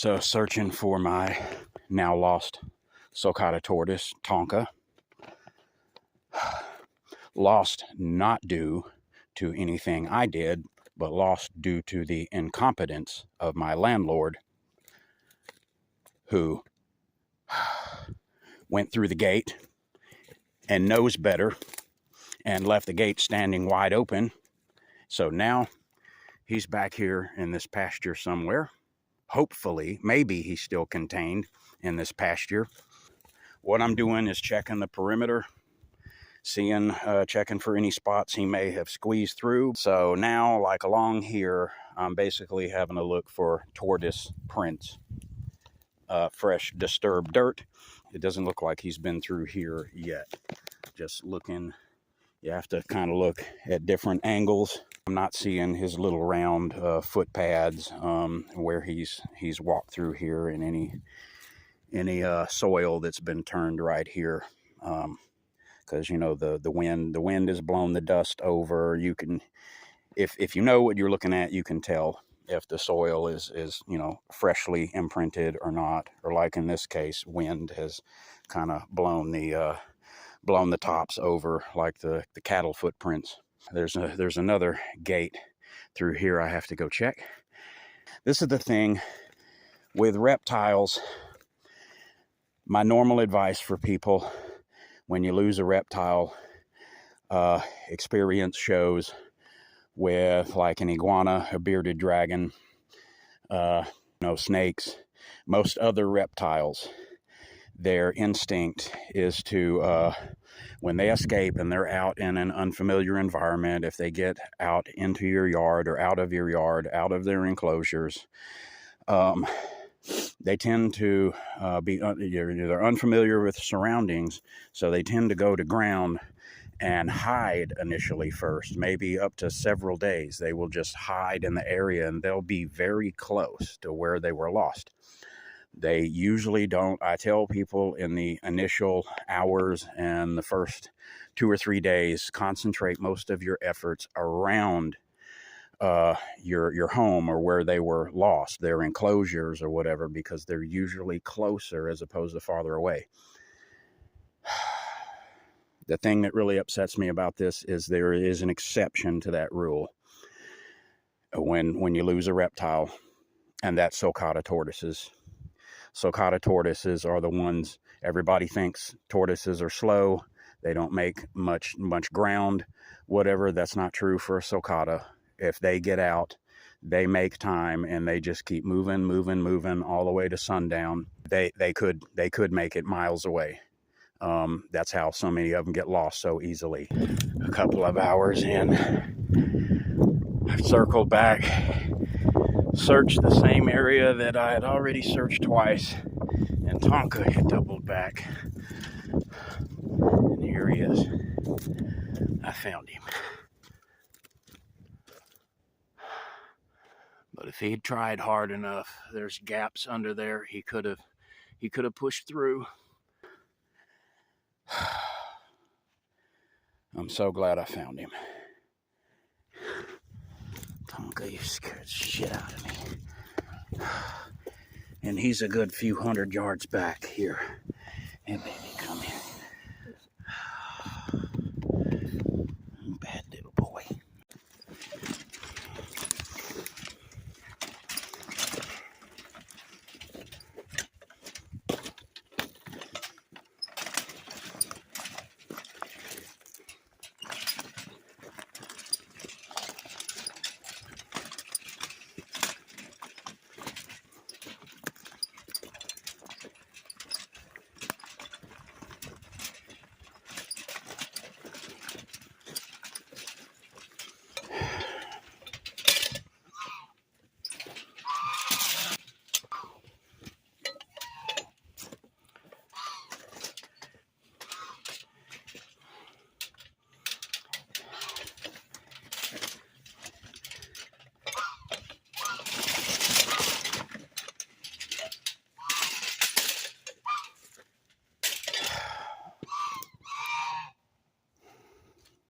So searching for my now lost sulcata tortoise, Tonka. Lost not due to anything I did, but lost due to the incompetence of my landlord, who went through the gate and knows better and left the gate standing wide open. So now he's back here in this pasture somewhere. Hopefully, maybe he's still contained in this pasture. What I'm doing is checking the perimeter, checking for any spots he may have squeezed through. So now, like along here, I'm basically having a look for tortoise prints, fresh disturbed dirt. It doesn't look like he's been through here yet. Just looking, you have to kind of look at different angles. I'm not seeing his little round foot pads where he's walked through here in any soil that's been turned right here. Because you know the wind has blown the dust over. You can, if you know what you're looking at, you can tell if the soil is you know, freshly imprinted or not, or like in this case, wind has kind of blown the tops over like the cattle footprints. There's another gate through here I have to go check. This is the thing with reptiles. My normal advice for people: when you lose a reptile, experience shows with like an iguana, a bearded dragon, snakes, most other reptiles, their instinct is to, when they escape and they're out in an unfamiliar environment, if they get out into your yard or out of your yard, out of their enclosures, they tend to they're unfamiliar with surroundings, so they tend to go to ground and hide initially first, maybe up to several days. They will just hide in the area and they'll be very close to where they were lost. They usually don't. I tell people in the initial hours and the first 2 or 3 days, concentrate most of your efforts around your home or where they were lost, their enclosures or whatever, because they're usually closer as opposed to farther away. The thing that really upsets me about this is there is an exception to that rule when you lose a reptile, and that's sulcata tortoises. Sulcata tortoises are the ones, everybody thinks tortoises are slow, they don't make much ground, whatever. That's not true for a sulcata. If they get out, they make time and they just keep moving all the way to sundown. They could make it miles away. That's how so many of them get lost so easily. A couple of hours in, I've circled back, searched the same area that I had already searched twice, and Tonka had doubled back. And here he is. I found him. But if he'd tried hard enough, there's gaps under there. He could have pushed through. I'm so glad I found him. Tonka, you scared the shit out of me. And he's a good few hundred yards back here. Hey, baby, come here.